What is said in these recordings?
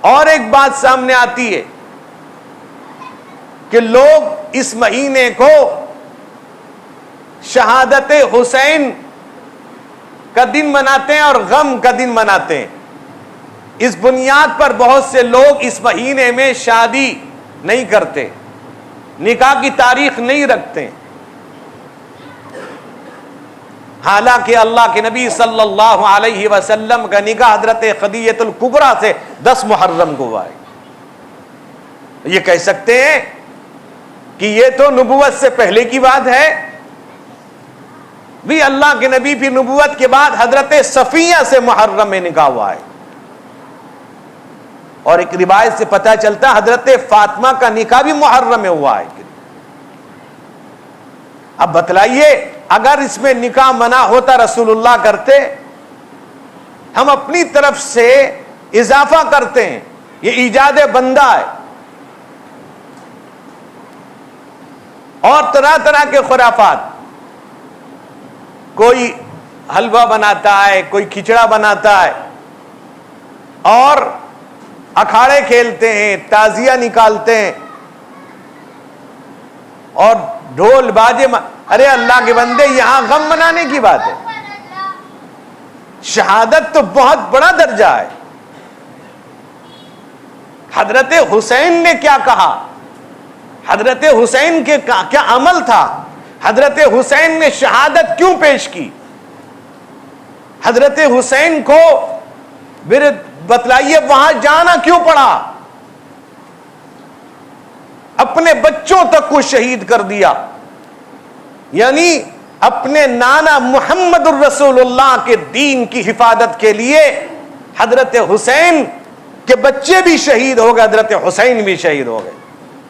और एक बात सामने आती है कि लोग इस महीने को शहादत हुसैन का दिन मनाते हैं और गम का दिन मनाते हैं। इस बुनियाद पर बहुत से लोग इस महीने में शादी नहीं करते, निकाह की तारीख नहीं रखते। हालांकि अल्लाह के नबी सल्लल्लाहु अलैहि वसल्लम का निकाह हजरत खदीजतुल कुबरा से 10 मुहर्रम को हुआ है। ये कह सकते हैं कि ये तो नबुवत से पहले की बात है भी। अल्लाह के नबी फिर नबुवत के बाद हजरत सफिया से मुहर्रम में निकाह हुआ है। और एक रिवायत से पता चलता है हजरत फातिमा का निकाह भी मुहर्रम में हुआ है। अब बतलाइए, अगर इसमें निकाह मना होता रसूलुल्लाह करते, हम अपनी तरफ से इजाफा करते हैं, ये ईजाद बंदा है। और तरह तरह के खुराफात, कोई हलवा बनाता है, कोई खिचड़ा बनाता है और अखाड़े खेलते हैं, ताजिया निकालते हैं और ढोल बाजे। अरे अल्लाह के बंदे, यहां गम मनाने की बात है। शहादत तो बहुत बड़ा दर्जा है। हजरत हुसैन ने क्या कहा, हजरत हुसैन के क्या अमल था, हजरत हुसैन ने शहादत क्यों पेश की, हजरत हुसैन को बतलाइए वहां जाना क्यों पड़ा, अपने बच्चों तक को शहीद कर दिया। यानी अपने नाना मुहम्मदुर रसूलुल्लाह के दीन की हिफाजत के लिए हजरत हुसैन के बच्चे भी शहीद हो गए, हजरत हुसैन भी शहीद हो गए।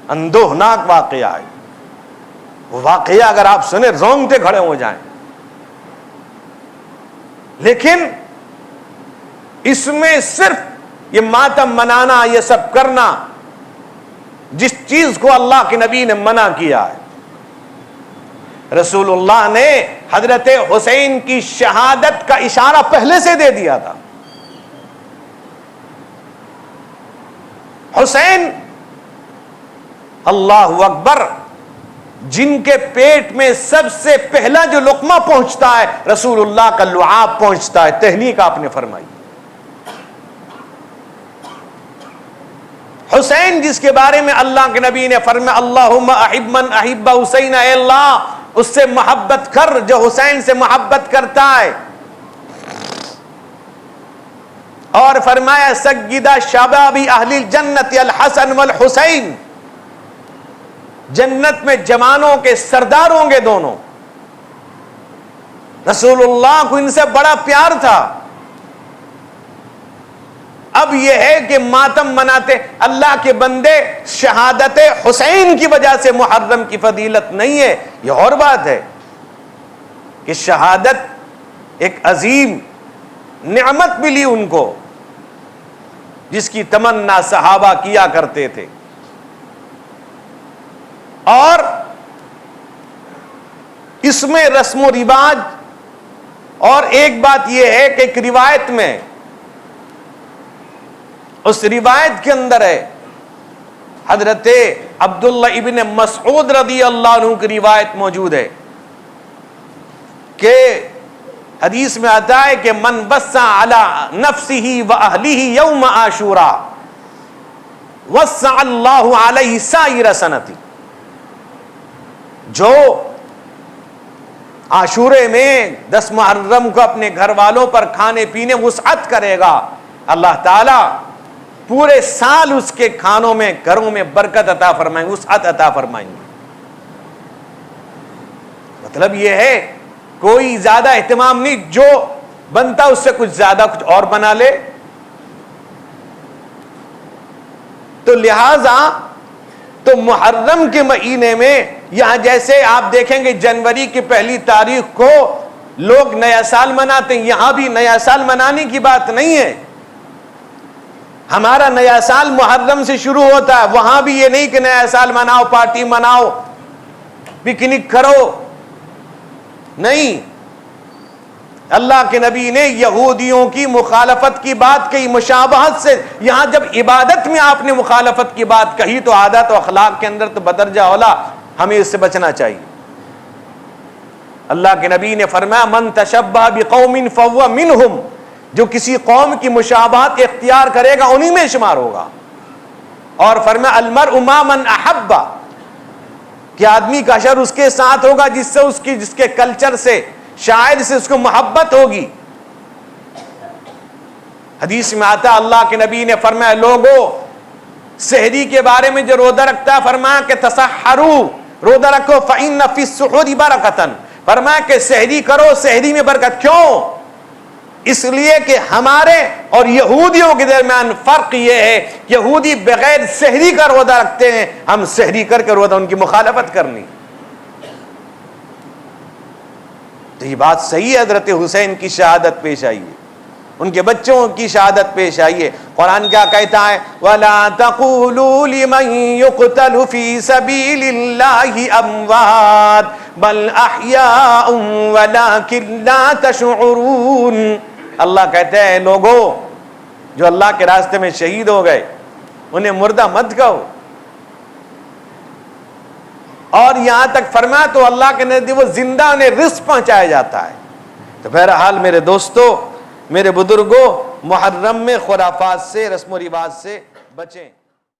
अंदोहनाक वाकया है वो। वाकया अगर आप सुने रोंगटे खड़े हो जाएं। लेकिन इसमें सिर्फ ये मातम मनाना, ये सब करना, जिस चीज को अल्लाह के नबी ने मना किया है, रसूलुल्लाह ने हजरत हुसैन की शहादत का इशारा पहले से दे दिया था। हुसैन अल्लाहु अकबर, जिनके पेट में सबसे पहला जो लुकमा पहुंचता है रसूलुल्लाह का लुआब पहुंचता है, तहनीक आपने फरमाई। हुसैन जिसके बारे में अल्लाह के नबी ने फरमाया अल्लाहुम्मा अहिब मन अहिब्बा हुसैन, अल्लाह उससे मोहब्बत कर जो हुसैन से मोहब्बत करता है। और फरमाया सय्यदा शबाबी अहलिल जन्नत अल हसन वल हुसैन, जन्नत में जवानों के सरदार होंगे दोनों। रसूलुल्लाह को इनसे बड़ा प्यार था। अब यह है कि मातम मनाते अल्लाह के बंदे, शहादत हुसैन की वजह से मुहर्रम की फजीलत नहीं है। यह और बात है कि शहादत एक अजीम निअमत मिली उनको, जिसकी तमन्ना सहाबा किया करते थे। और इसमें रस्म रिवाज, और एक बात यह है कि एक रिवायत में, उस रिवायत के अंदर है हजरत अब्दुल्ला इब्न मसऊद रदी अल्लाह अन्हु की रिवायत मौजूद है कि हदीस में आता है कि मन वस्सा अला नफ्सिही व अहलिही यौम आशूरा वस्सा अल्लाहु अलैहि साइर सनती, जो आशूरे में 10 मुहर्रम को अपने घर वालों पर खाने पीने वुसअत करेगा, अल्लाह ताला पूरे साल उसके खानों में, घरों में बरकत अता फरमाएंगे, वुसअत अता फरमाएंगे। मतलब यह है कोई ज्यादा एहतमाम नहीं, जो बनता उससे कुछ ज्यादा कुछ और बना ले। तो लिहाजा तो मुहर्रम के महीने में, यहां जैसे आप देखेंगे जनवरी की पहली तारीख को लोग नया साल मनाते हैं, यहां भी नया साल मनाने की बात नहीं है। हमारा नया साल मुहर्रम से शुरू होता है। वहां भी ये नहीं कि नया साल मनाओ, पार्टी मनाओ, पिकनिक करो, नहीं। अल्लाह के नबी ने यहूदियों की मुखालफत की बात कही मुशाबहत से। यहां जब इबादत में आपने मुखालफत की बात कही तो आदत और अखलाक के अंदर तो बदरजा औला, हमें इससे बचना चाहिए। अल्लाह के नबी ने फरमाया मन तशब्बह बिकौमिन फहुव मिनहुम, जो किसी कौम की मुशाबहत इख्तियार करेगा उन्हीं में शुमार होगा। और फरमाया अलमरउ मा मन अहब्बा, कि आदमी का अशर उसके साथ होगा जिससे उसकी जिसके कल्चर से शायर से उसको मोहब्बत होगी। हदीस में आता अल्लाह के नबी ने फरमाया लोगों सहरी के बारे में जो रोजा रखता है फरमाया कि तसहरू, रोजा रखो फइन्न फी सुहूरी बरकतन, फरमाया कि सहरी करो, सहरी में बरकत। क्यों? इसलिए कि हमारे और यहूदियों के दरमियान फर्क यह है, यहूदी बगैर सहरी का रोजा रखते हैं, हम सहरी करके रोजा उनकी मुखालफत करनी। तो ये बात सही है। हजरत हुसैन की शहादत पेश आई है, उनके बच्चों की शहादत पेश आई है। कुरान क्या कहता है? वला तक़ूलू लिमन युक़तलु फी सबीलिल्लाहि अमवात बल अहयाउम वलाकिन ला तशऊरून। अल्लाह कहते हैं लोगों जो अल्लाह के रास्ते में शहीद हो गए उन्हें मुर्दा मत कहो। और यहां तक फरमाया तो अल्लाह के नजदीक वो जिंदा उन्हें रिस्क पहुंचाया जाता है। तो बहरहाल मेरे दोस्तों, मेरे बुजुर्गों, मुहर्रम में खुराफात से, रस्म व रिवाज से बचें।